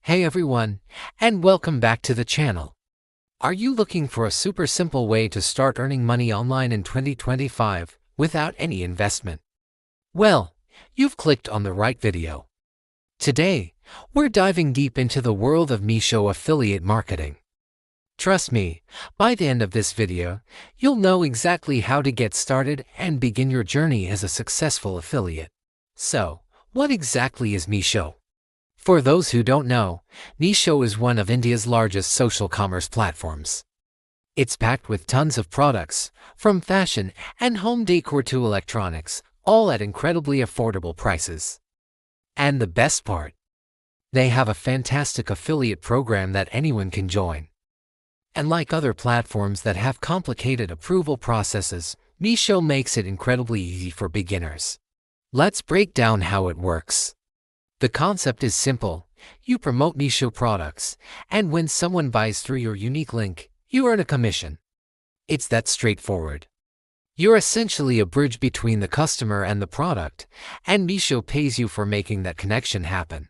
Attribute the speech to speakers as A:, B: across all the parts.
A: Hey everyone, and welcome back to the channel. Are you looking for a super simple way to start earning money online in 2025 without any investment? Well, you've clicked on the right video. Today, we're diving deep into the world of Meesho affiliate marketing. Trust me, by the end of this video, you'll know exactly how to get started and begin your journey as a successful affiliate. So, what exactly is Meesho? For those who don't know, Meesho is one of India's largest social commerce platforms. It's packed with tons of products, from fashion and home decor to electronics, all at incredibly affordable prices. And the best part? They have a fantastic affiliate program that anyone can join. And like other platforms that have complicated approval processes, Meesho makes it incredibly easy for beginners. Let's break down how it works. The concept is simple. You promote Meesho products, and when someone buys through your unique link, you earn a commission. It's that straightforward. You're essentially a bridge between the customer and the product, and Meesho pays you for making that connection happen.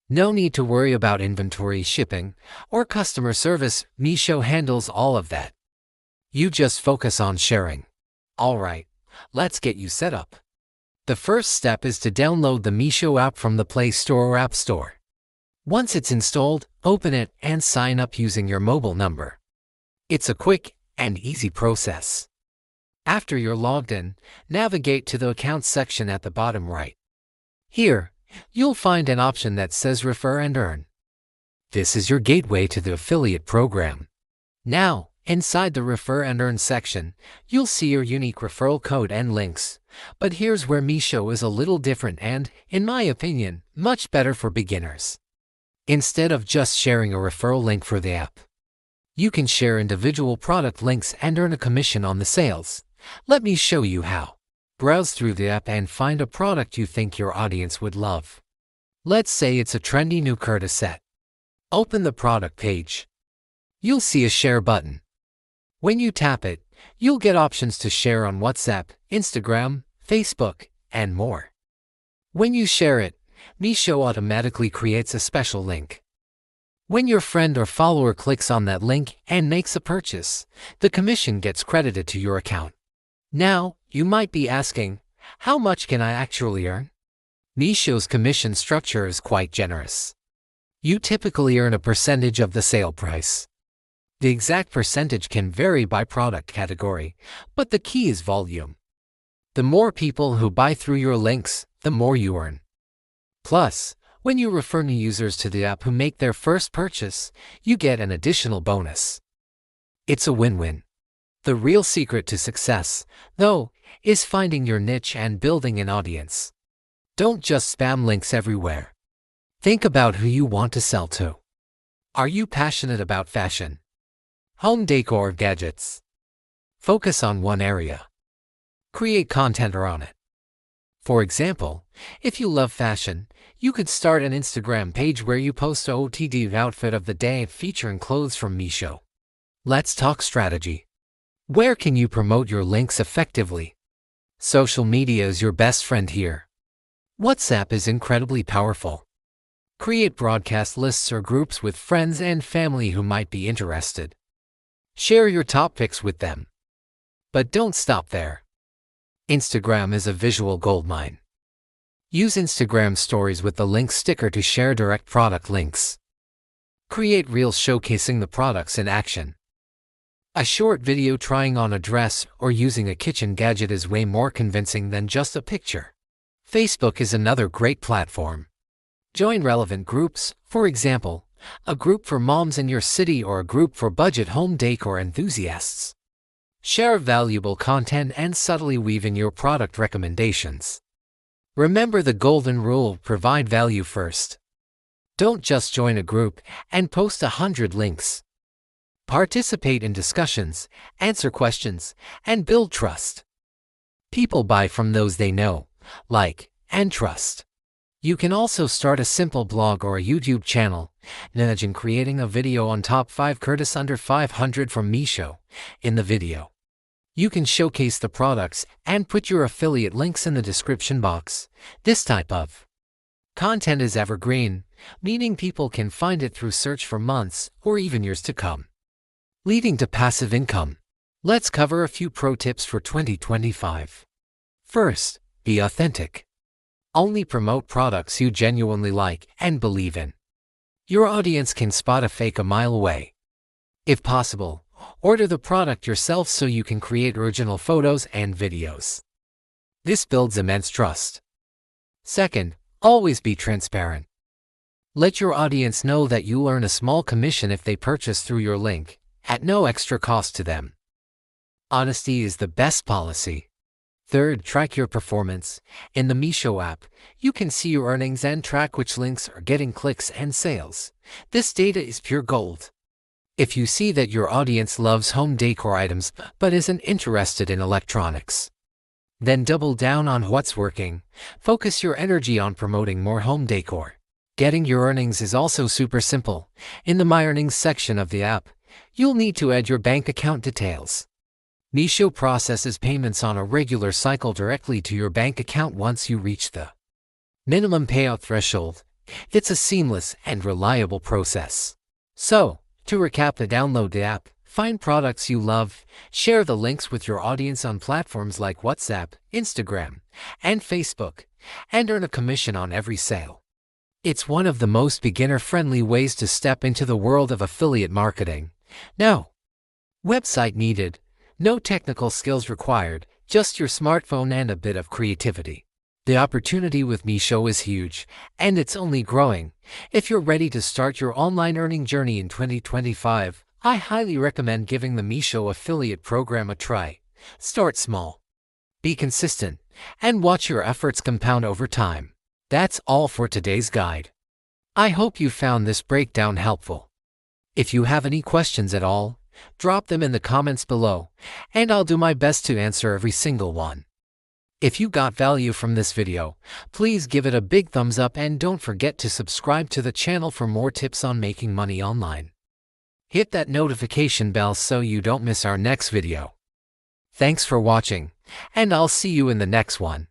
A: No need to worry about inventory, shipping, or customer service. Meesho handles all of that. You just focus on sharing. Alright, let's get you set up. The first step is to download the Meesho app from the Play Store or App Store. Once it's installed, open it and sign up using your mobile number. It's a quick and easy process. After you're logged in, navigate to the Accounts section at the bottom right. Here, you'll find an option that says Refer and Earn. This is your gateway to the affiliate program. Now, inside the Refer and Earn section, you'll see your unique referral code and links. But here's where Meesho is a little different and, in my opinion, much better for beginners. Instead of just sharing a referral link for the app, you can share individual product links and earn a commission on the sales. Let me show you how. Browse through the app and find a product you think your audience would love. Let's say it's a trendy new kurta set. Open the product page. You'll see a share button. When you tap it, you'll get options to share on WhatsApp, Instagram, Facebook, and more. When you share it, Meesho automatically creates a special link. When your friend or follower clicks on that link and makes a purchase, the commission gets credited to your account. Now, you might be asking, how much can I actually earn? Meesho's commission structure is quite generous. You typically earn a percentage of the sale price. The exact percentage can vary by product category, but the key is volume. The more people who buy through your links, the more you earn. Plus, when you refer new users to the app who make their first purchase, you get an additional bonus. It's a win-win. The real secret to success, though, is finding your niche and building an audience. Don't just spam links everywhere. Think about who you want to sell to. Are you passionate about fashion, home decor, or gadgets? Focus on one area. Create content around it. For example, if you love fashion, you could start an Instagram page where you post a OOTD outfit of the day featuring clothes from Meesho. Let's talk strategy. Where can you promote your links effectively? Social media is your best friend here. WhatsApp is incredibly powerful. Create broadcast lists or groups with friends and family who might be interested. Share your top picks with them. But don't stop there. Instagram is a visual goldmine. Use Instagram stories with the link sticker to share direct product links. Create reels showcasing the products in action. A short video trying on a dress or using a kitchen gadget is way more convincing than just a picture. Facebook is another great platform. Join relevant groups, for example, a group for moms in your city or a group for budget home decor enthusiasts. Share valuable content and subtly weave in your product recommendations. Remember the golden rule: provide value first. Don't just join a group and post 100 links. Participate in discussions, answer questions, and build trust. People buy from those they know, like, and trust. You can also start a simple blog or a YouTube channel. Imagine creating a video on top 5 kurtas under 500 from Meesho. In the video, you can showcase the products and put your affiliate links in the description box. This type of content is evergreen, meaning people can find it through search for months or even years to come. Leading to passive income. Let's cover a few pro tips for 2025. First, be authentic. Only promote products you genuinely like and believe in. Your audience can spot a fake a mile away. If possible, order the product yourself so you can create original photos and videos. This builds immense trust. Second, always be transparent. Let your audience know that you'll earn a small commission if they purchase through your link, at no extra cost to them. Honesty is the best policy. Third, track your performance. In the Meesho app, you can see your earnings and track which links are getting clicks and sales. This data is pure gold. If you see that your audience loves home decor items but isn't interested in electronics, then double down on what's working. Focus your energy on promoting more home decor. Getting your earnings is also super simple. In the My Earnings section of the app, you'll need to add your bank account details. Meesho processes payments on a regular cycle directly to your bank account once you reach the minimum payout threshold. It's a seamless and reliable process. So, to recap, download the app, find products you love, share the links with your audience on platforms like WhatsApp, Instagram, and Facebook, and earn a commission on every sale. It's one of the most beginner-friendly ways to step into the world of affiliate marketing. No website needed, no technical skills required, just your smartphone and a bit of creativity. The opportunity with Meesho is huge, and it's only growing. If you're ready to start your online earning journey in 2025, I highly recommend giving the Meesho affiliate program a try. Start small, be consistent, and watch your efforts compound over time. That's all for today's guide. I hope you found this breakdown helpful. If you have any questions at all, drop them in the comments below, and I'll do my best to answer every single one. If you got value from this video, please give it a big thumbs up and don't forget to subscribe to the channel for more tips on making money online. Hit that notification bell so you don't miss our next video. Thanks for watching, and I'll see you in the next one.